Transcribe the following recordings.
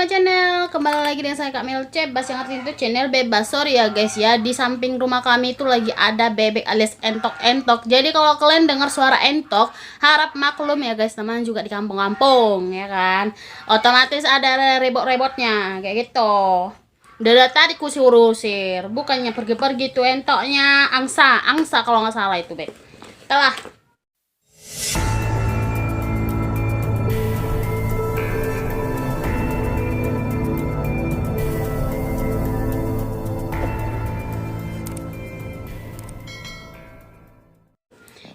my channel, kembali lagi dengan saya Kak Mel Cebas, yang artinya itu channel bebas. Sorry ya guys ya, di samping rumah kami itu lagi ada bebek alias entok-entok. Jadi kalau kalian dengar suara entok, harap maklum ya guys, namanya juga di kampung-kampung ya kan. Otomatis ada rebot-rebotnya kayak gitu. Dari tadi kusir-usir, bukannya pergi-pergi tuh entoknya, angsa kalau nggak salah itu beb. Telah.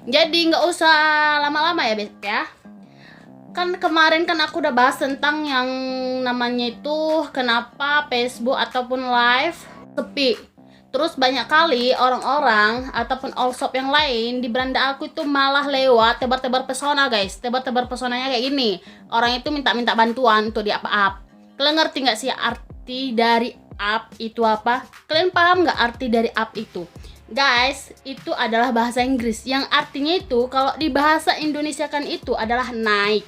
Jadi nggak usah lama-lama ya Beb ya. Kan kemarin kan aku udah bahas tentang yang namanya itu kenapa Facebook ataupun live sepi. Terus banyak kali orang-orang ataupun all shop yang lain di beranda aku itu malah lewat tebar-tebar pesona guys. Tebar-tebar pesonanya kayak gini. Orang itu minta-minta bantuan untuk di up-up. Kalian ngerti nggak sih arti dari up itu apa? Kalian paham nggak arti dari up itu? Guys, itu adalah bahasa Inggris yang artinya itu kalau di bahasa Indonesia kan itu adalah naik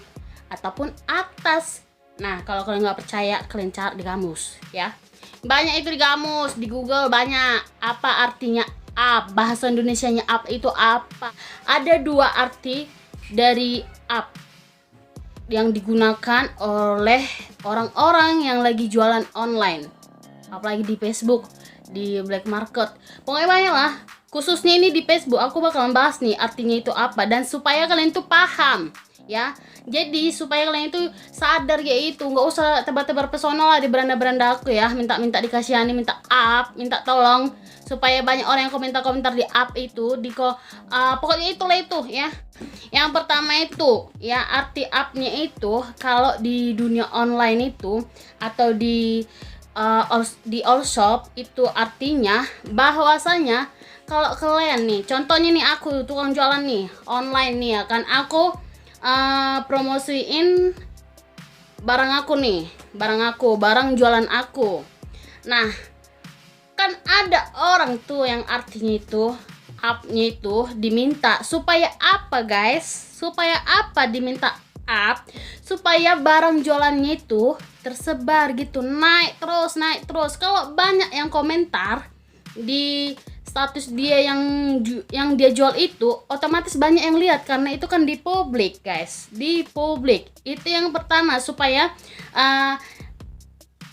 ataupun atas. Nah, kalau kalian nggak percaya, kalian cari di kamus ya. Banyak itu di kamus, di Google banyak. Apa artinya up? Bahasa Indonesianya up itu apa? Ada dua arti dari up yang digunakan oleh orang-orang yang lagi jualan online, apalagi di Facebook, di black market, pokoknya banyak lah. Khususnya ini di Facebook aku bakalan bahas nih artinya itu apa, dan supaya kalian tuh paham ya. Jadi supaya kalian itu sadar ya, itu nggak usah tebar-tebar pesona lah di beranda-beranda aku ya, minta-minta dikasihani, minta up, minta tolong, supaya banyak orang yang komentar-komentar di up itu pokoknya itulah itu ya. Yang pertama itu ya, arti upnya itu kalau di dunia online itu atau di all shop itu artinya bahwasanya kalau kalian nih, contohnya nih aku tukang jualan nih online nih ya kan, aku promosiin barang aku nih, barang jualan aku. Nah, kan ada orang tuh yang artinya itu up-nya itu diminta supaya apa guys? Supaya apa diminta up? Supaya barang jualannya itu tersebar gitu, naik terus. Kalau banyak yang komentar di status dia yang dia jual itu, otomatis banyak yang lihat karena itu kan di publik guys, di publik. Itu yang pertama, supaya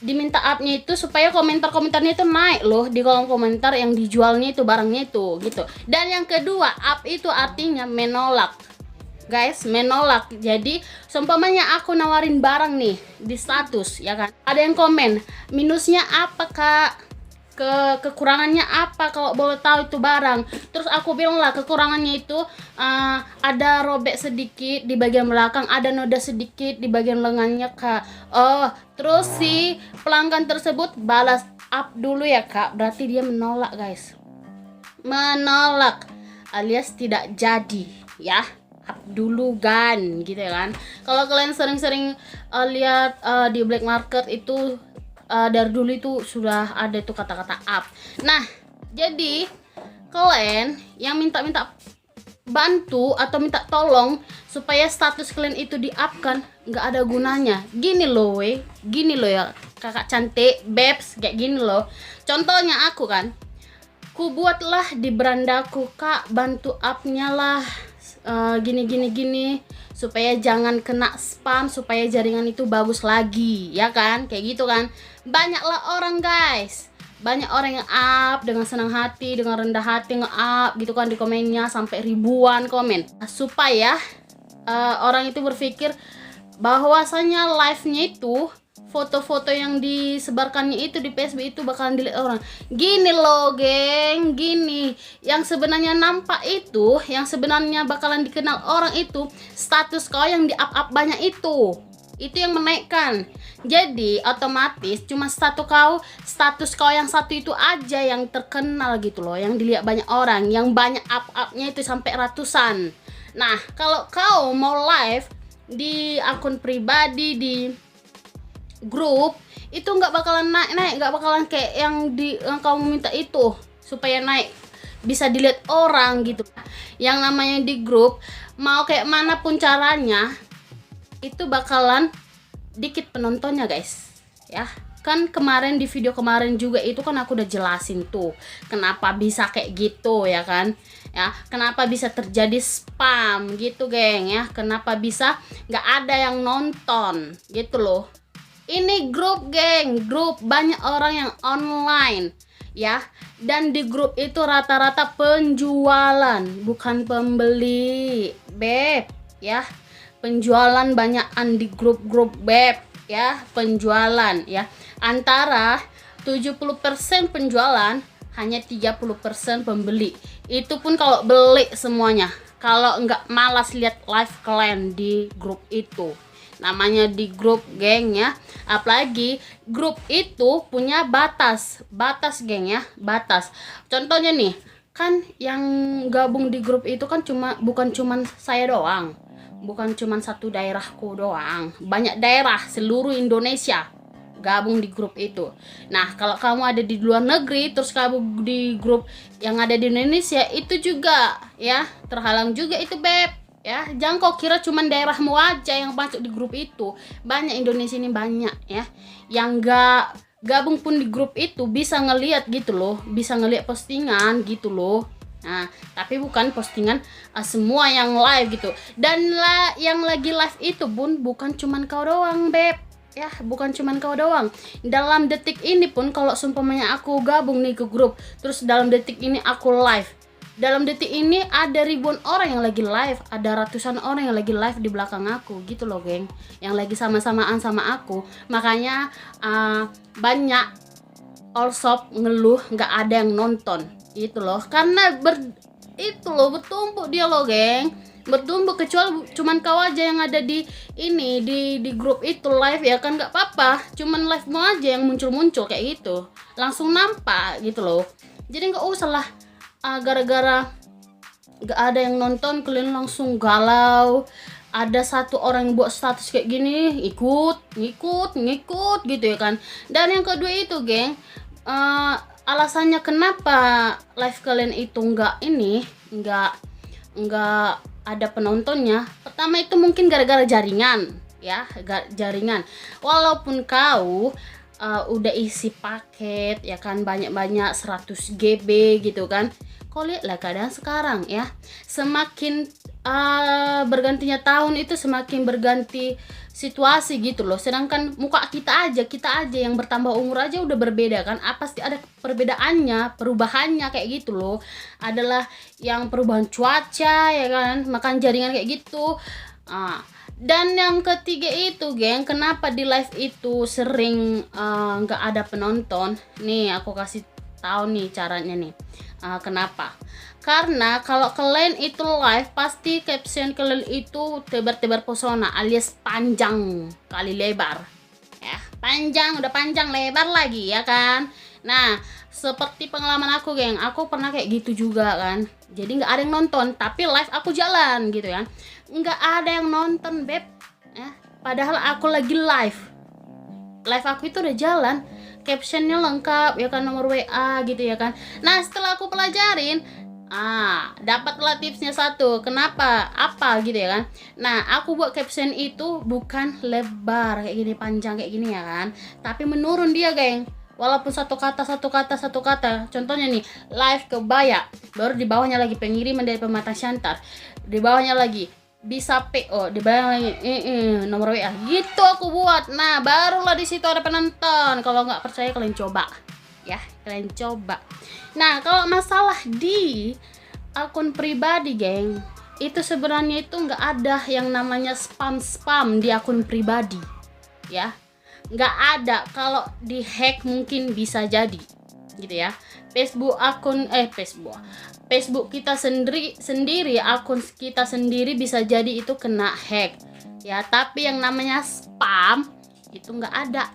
diminta up-nya itu supaya komentar-komentarnya itu naik loh di kolom komentar yang dijualnya itu barangnya itu gitu. Dan yang kedua, up itu artinya menolak guys, menolak. Jadi seumpamanya aku nawarin barang nih di status ya kan, ada yang komen minusnya apa kak, kekurangannya apa kalau boleh tahu itu barang. Terus aku bilang lah kekurangannya itu ada robek sedikit di bagian belakang, ada noda sedikit di bagian lengannya kak. Oh, terus si pelanggan tersebut balas up dulu ya kak, berarti dia menolak guys, menolak alias tidak jadi ya. Up dulu kan gitu ya kan. Kalau kalian sering-sering lihat di black market itu dari dulu itu sudah ada itu kata-kata up. Nah, jadi kalian yang minta-minta bantu atau minta tolong supaya status kalian itu di-up-kan, nggak ada gunanya. Gini loh ya kakak cantik, babes, kayak gini loh. Contohnya aku kan, ku buatlah di berandaku kak, bantu up-nya lah, gini supaya jangan kena spam, supaya jaringan itu bagus lagi ya kan, kayak gitu kan. Banyaklah orang guys, banyak orang yang up dengan senang hati, dengan rendah hati nge-up gitu kan di komennya, sampai ribuan komen, supaya orang itu berpikir bahwasanya live-nya itu, foto-foto yang disebarkannya itu di Facebook itu bakalan dilihat orang. Gini loh geng, gini yang sebenarnya nampak itu, yang sebenarnya bakalan dikenal orang itu status kau yang di up banyak itu yang menaikkan. Jadi otomatis cuma status kau yang satu itu aja yang terkenal gitu loh, yang dilihat banyak orang, yang banyak up-upnya itu sampai ratusan. Nah, kalau kau mau live di akun pribadi, di grup itu nggak bakalan naik, nggak bakalan kayak yang kamu minta itu supaya naik bisa dilihat orang gitu. Yang namanya di grup, mau kayak manapun caranya itu bakalan dikit penontonnya guys. ya. Kan kemarin di video kemarin juga itu kan aku udah jelasin tuh kenapa bisa kayak gitu ya kan, ya kenapa bisa terjadi spam gitu geng ya, kenapa bisa nggak ada yang nonton gitu loh. Ini grup geng, grup banyak orang yang online ya, dan di grup itu rata-rata penjualan bukan pembeli beb ya, penjualan banyakan di grup-grup beb ya, penjualan ya, antara 70% penjualan, hanya 30% pembeli. Itu pun kalau beli semuanya, kalau enggak malas lihat live kalian di grup itu. Namanya di grup geng ya, apalagi grup itu punya batas geng ya, batas. Contohnya nih, kan yang gabung di grup itu kan bukan cuman saya doang, bukan cuman satu daerahku doang, banyak daerah seluruh Indonesia gabung di grup itu. Nah, kalau kamu ada di luar negeri terus kamu di grup yang ada di Indonesia, itu juga ya terhalang juga itu beb ya. Jangan kau kira cuman daerahmu aja yang masuk di grup itu, banyak Indonesia ini banyak ya yang gak gabung pun di grup itu bisa ngelihat gitu loh, bisa ngelihat postingan gitu loh. Nah, tapi bukan postingan semua yang live gitu. Dan yang lagi live itu pun bukan cuman kau doang beb ya, bukan cuman kau doang. Dalam detik ini pun kalau sumpamanya aku gabung nih ke grup, terus dalam detik ini aku live, dalam detik ini ada ribuan orang yang lagi live, ada ratusan orang yang lagi live di belakang aku gitu loh geng, yang lagi sama-samaan sama aku. Makanya banyak all shop ngeluh nggak ada yang nonton itu loh, karena itu loh bertumpuk dia loh geng, bertumpuk. Kecuali cuman kau aja yang ada di ini di grup itu live ya kan, nggak apa-apa, cuman live mau aja yang muncul kayak gitu langsung nampak gitu loh. Jadi nggak usah lah gara-gara nggak ada yang nonton kalian langsung galau. Ada satu orang yang buat status kayak gini ikut gitu ya kan. Dan yang kedua itu geng, alasannya kenapa live kalian itu nggak ada penontonnya. Pertama itu mungkin gara-gara jaringan ya, jaringan. Walaupun kau udah isi paket ya kan, banyak-banyak 100 GB gitu kan. Kau lihatlah keadaan sekarang ya, semakin bergantinya tahun itu semakin berganti situasi gitu loh. Sedangkan muka kita aja yang bertambah umur aja udah berbeda kan, pasti ada perbedaannya, perubahannya kayak gitu loh. Adalah yang perubahan cuaca ya kan, makan jaringan kayak gitu. Dan yang ketiga itu geng, kenapa di live itu sering nggak ada penonton. Nih aku kasih tahu nih caranya nih. Kenapa? Karena kalau kalian itu live pasti caption kalian itu tebar-tebar pesona alias panjang kali lebar ya, udah panjang lebar lagi ya kan. Nah, seperti pengalaman aku geng, aku pernah kayak gitu juga kan. Jadi nggak ada yang nonton tapi live aku jalan gitu ya, nggak ada yang nonton beb ya, padahal aku lagi live aku itu udah jalan, captionnya lengkap ya kan, nomor WA gitu ya kan. Nah, setelah aku pelajarin, dapatlah tipsnya satu. Kenapa? Apa gitu ya kan. Nah, aku buat caption itu bukan lebar kayak gini, panjang kayak gini ya kan, tapi menurun dia geng. Walaupun satu kata. Contohnya nih, live kebaya, baru di bawahnya lagi pengiriman dari Pematang Siantar, di bawahnya lagi bisa PO, di bawah lagi nomor WA gitu aku buat. Nah, barulah di situ ada penonton. Kalau nggak percaya kalian coba ya, kalian coba. Nah, kalau masalah di akun pribadi geng, itu sebenarnya itu nggak ada yang namanya spam di akun pribadi ya, nggak ada. Kalau di hack mungkin bisa jadi gitu ya. Facebook kita sendiri akun kita sendiri bisa jadi itu kena hack ya. Tapi yang namanya spam itu nggak ada.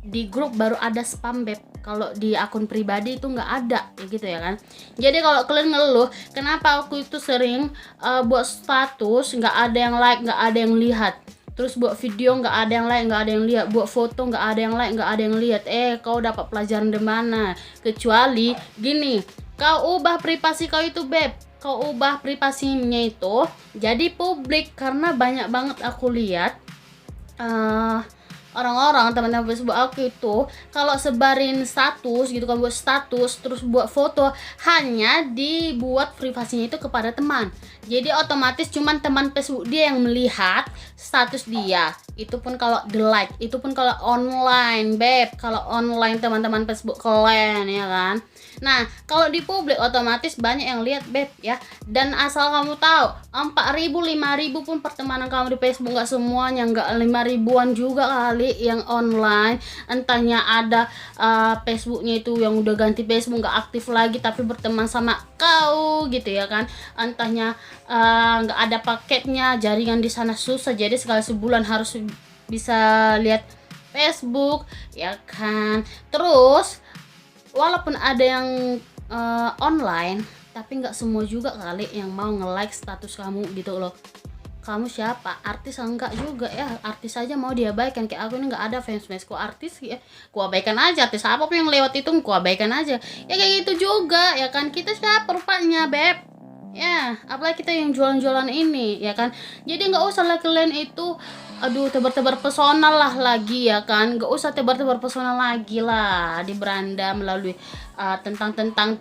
Di grup baru ada spam beb, kalau di akun pribadi itu nggak ada ya gitu ya kan. Jadi kalau kalian ngeluh kenapa aku itu sering buat status nggak ada yang like, nggak ada yang lihat, terus buat video nggak ada yang like, nggak ada yang lihat, buat foto nggak ada yang like, nggak ada yang lihat, kau dapat pelajaran di mana? Kecuali gini, kau ubah privasi kau itu beb, kau ubah privasinya itu jadi publik. Karena banyak banget aku lihat orang-orang teman-teman Facebook aku itu kalau sebarin status gitu kan, buat status terus buat foto, hanya dibuat privasinya itu kepada teman. Jadi otomatis cuman teman Facebook dia yang melihat status dia. Itu pun kalau di like, itu pun kalau online, beb. Kalau online teman-teman Facebook kalian ya kan. Nah, kalau di publik otomatis banyak yang lihat, beb ya. Dan asal kamu tahu, 4.000, 5.000 pun pertemanan kamu di Facebook, nggak semuanya, nggak 5.000-an juga kali yang online. Entahnya ada Facebooknya itu yang udah ganti Facebook, nggak aktif lagi tapi berteman sama kau gitu ya kan. Entahnya nggak ada paketnya, jaringan di sana susah, jadi sekali sebulan harus bisa lihat Facebook ya kan. Terus walaupun ada yang online, tapi nggak semua juga kali yang mau nge-like status kamu gitu loh. Kamu siapa? Artis enggak juga ya. Artis aja mau diabaikan. Kayak aku ini nggak ada fans ku artis ya, ku abaikan aja. Artis apa pun yang lewat itu ku abaikan aja ya, kayak gitu juga ya kan. Kita siapa rupanya, beb ya, apalagi kita yang jualan-jualan ini ya kan. Jadi nggak usah lah kalian itu tebar-tebar pesona lah lagi ya kan. Nggak usah tebar-tebar pesona lagi lah di beranda melalui tentang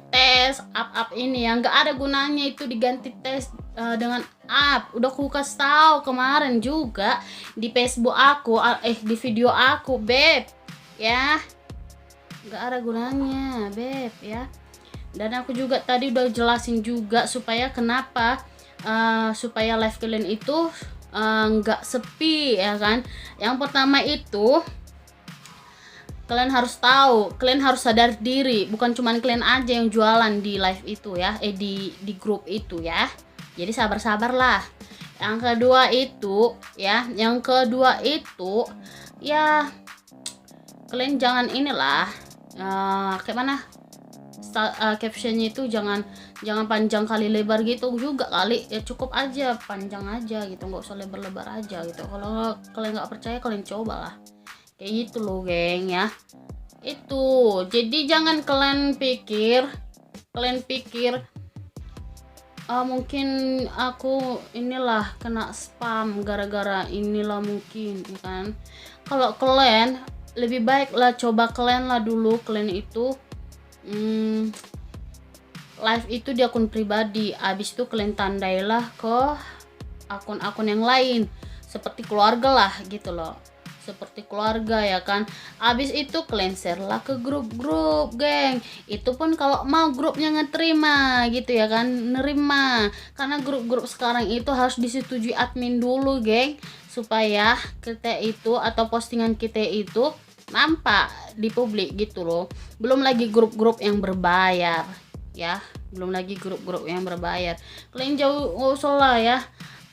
tes up ini yang nggak ada gunanya. Itu diganti tes dengan up. Udah aku kasih tahu kemarin juga di Facebook aku, di video aku, beb ya, nggak ada gunanya, beb ya. Dan aku juga tadi udah jelasin juga supaya kenapa supaya live kalian itu nggak sepi ya kan. Yang pertama itu kalian harus tahu, kalian harus sadar diri, bukan cuman kalian aja yang jualan di live itu ya, di grup itu ya. Jadi sabar-sabarlah. Yang kedua itu ya kalian jangan inilah kayak mana captionnya itu jangan panjang kali lebar gitu juga kali ya, cukup aja panjang aja gitu, nggak usah lebar-lebar aja gitu. Kalau kalian nggak percaya kalian cobalah kayak gitu loh geng ya. Itu jadi jangan kalian pikir mungkin aku inilah kena spam gara-gara inilah mungkin ya kan. Kalau kalian lebih baik lah coba kalian lah dulu kalian itu live itu di akun pribadi, abis itu kalian tandailah ke akun-akun yang lain seperti keluarga lah gitu loh, seperti keluarga ya kan. Abis itu kalian share lah ke grup-grup geng. Itu pun kalau mau grupnya ngeterima gitu ya kan, nerima. Karena grup-grup sekarang itu harus disetujui admin dulu geng, supaya kita itu atau postingan kita itu nampak di publik gitu loh. Belum lagi grup-grup yang berbayar ya, kalian jauh nggak usah lah ya,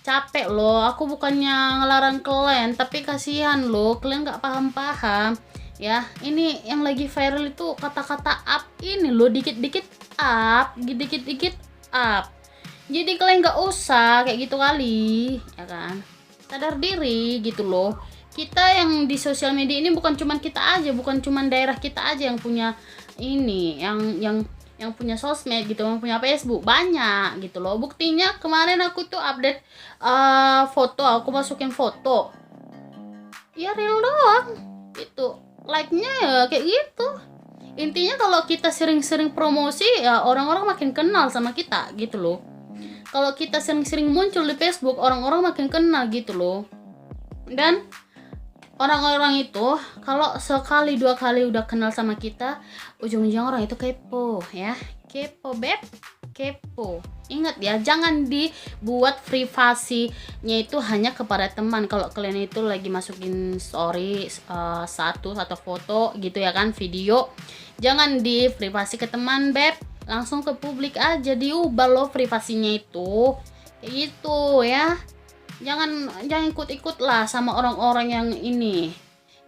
capek loh. Aku bukannya ngelarang kalian, tapi kasihan loh kalian nggak paham ya. Ini yang lagi viral itu kata-kata up ini loh, dikit-dikit up. Jadi kalian nggak usah kayak gitu kali ya kan, sadar diri gitu loh. Kita yang di sosial media ini bukan cuman kita aja, bukan cuman daerah kita aja yang punya ini, yang punya sosmed gitu, yang punya Facebook banyak gitu loh. Buktinya kemarin aku tuh update foto, aku masukin foto ya real doang gitu, like-nya ya kayak gitu. Intinya kalau kita sering-sering promosi ya orang-orang makin kenal sama kita gitu loh. Kalau kita sering-sering muncul di Facebook, orang-orang makin kenal gitu loh. Dan orang-orang itu kalau sekali dua kali udah kenal sama kita, ujung-ujungnya orang itu kepo ya. Kepo beb, kepo. Ingat ya, jangan dibuat privasinya itu hanya kepada teman. Kalau kalian itu lagi masukin story satu atau foto gitu ya kan, video, jangan di privasi ke teman beb, langsung ke publik aja, diubah loh privasinya itu kayak gitu ya. Jangan ikut-ikut lah sama orang-orang yang ini.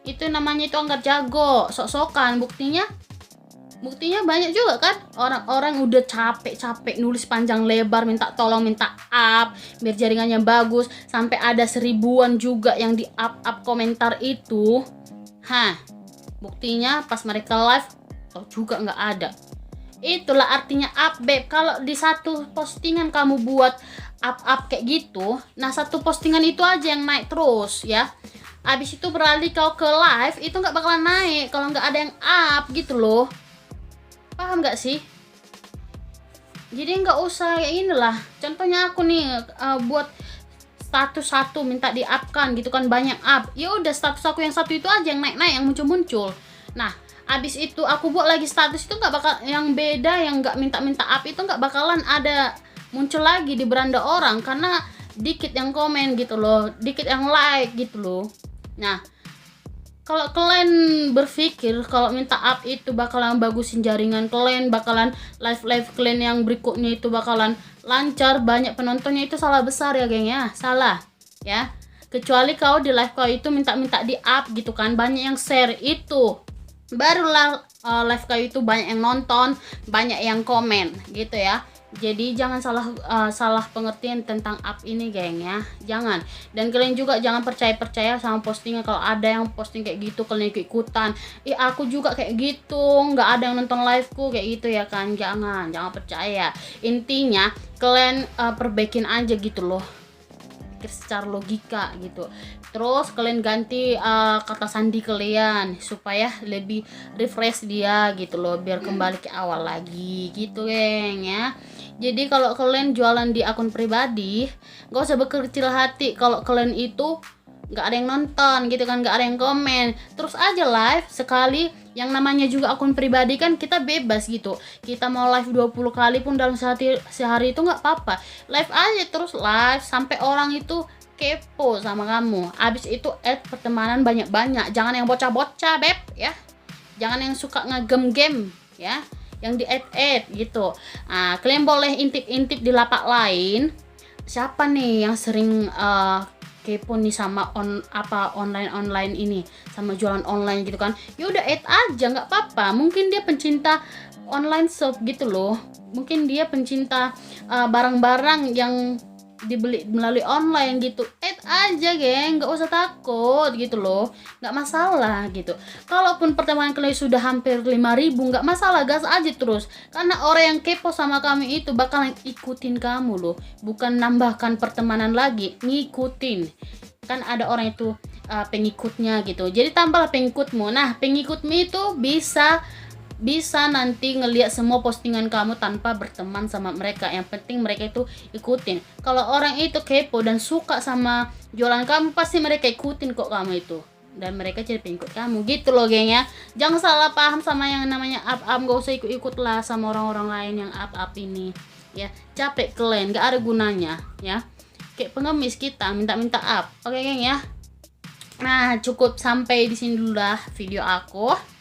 Itu namanya itu anggap jago, sok-sokan. Buktinya banyak juga kan orang-orang udah capek nulis panjang lebar minta tolong, minta up biar jaringannya bagus, sampai ada 1000-an juga yang di up komentar itu. Buktinya pas mereka live juga nggak ada. Itulah artinya up beb. Kalau di satu postingan kamu buat up kayak gitu, nah satu postingan itu aja yang naik terus ya. Abis itu beralih kau ke live, itu nggak bakalan naik kalau nggak ada yang up gitu loh. Paham nggak sih? Jadi nggak usah kayak gini lah. Contohnya aku nih buat status satu minta di up kan gitu kan, banyak up. Ya udah status aku yang satu itu aja yang naik-naik, yang muncul-muncul. Nah, abis itu aku buat lagi status itu nggak bakal yang beda, yang nggak minta-minta up itu nggak bakalan ada muncul lagi di beranda orang karena dikit yang komen gitu loh, dikit yang like gitu loh. Nah, kalau kalian berpikir kalau minta up itu bakalan bagusin jaringan kalian, bakalan live kalian yang berikutnya itu bakalan lancar, banyak penontonnya, itu salah besar ya geng ya, salah ya. Kecuali kau di live kau itu minta-minta di up gitu kan, banyak yang share, itu barulah live kau itu banyak yang nonton, banyak yang komen gitu ya. Jadi jangan salah pengertian tentang up ini geng ya, jangan. Dan kalian juga jangan percaya sama postingan. Kalau ada yang posting kayak gitu kalian ikut-ikutan, aku juga kayak gitu, nggak ada yang nonton liveku kayak gitu ya kan, jangan percaya. Intinya kalian perbaikin aja gitu loh, pikir secara logika gitu. Terus kalian ganti kata sandi kalian supaya lebih refresh dia gitu loh, biar kembali ke awal lagi gitu geng ya. Jadi kalau kalian jualan di akun pribadi, gak usah berkecil hati kalau kalian itu nggak ada yang nonton gitu kan, nggak ada yang komen. Terus aja live sekali, yang namanya juga akun pribadi kan kita bebas gitu. Kita mau live 20 kali pun dalam sehari itu nggak apa-apa. Live aja terus, live sampai orang itu kepo sama kamu. Abis itu add pertemanan banyak-banyak, jangan yang bocah-bocah beb ya, jangan yang suka ngegame game ya, yang di add gitu. Kalian boleh intip-intip di lapak lain, siapa nih yang sering kepo nih sama online ini, sama jualan online gitu kan, ya udah add aja, nggak apa-apa. Mungkin dia pencinta online shop gitu loh, mungkin dia pencinta barang-barang yang dibeli melalui online gitu, add aja geng, nggak usah takut gitu loh, nggak masalah gitu. Kalaupun pertemanan kalian sudah hampir 5.000, nggak masalah, gas aja terus, karena orang yang kepo sama kami itu bakalan ikutin kamu loh, bukan nambahkan pertemanan lagi, ngikutin. Kan ada orang itu pengikutnya gitu, jadi tambahlah pengikutmu. Nah, pengikutmu itu bisa nanti ngelihat semua postingan kamu tanpa berteman sama mereka. Yang penting mereka itu ikutin. Kalau orang itu kepo dan suka sama jualan kamu, pasti mereka ikutin kok kamu itu, dan mereka jadi pengikut kamu gitu loh geng ya. Jangan salah paham sama yang namanya up, gak usah ikut-ikut lah sama orang-orang lain yang up ini ya. Capek kalian, gak ada gunanya ya, kayak pengemis kita minta-minta up. Oke geng ya. Nah, cukup sampai di sini dulu lah video aku.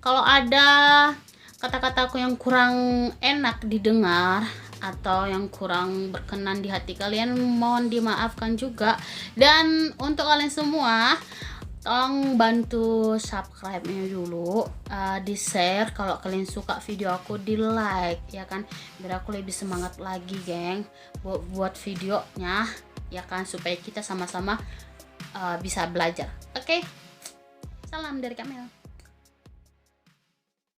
Kalau ada kata-kataku yang kurang enak didengar atau yang kurang berkenan di hati kalian, mohon dimaafkan juga. Dan untuk kalian semua, tolong bantu subscribe-nya dulu, di share kalau kalian suka video aku, di like ya kan, biar aku lebih semangat lagi geng buat videonya ya kan, supaya kita sama-sama bisa belajar. Oke? Salam dari Kamel.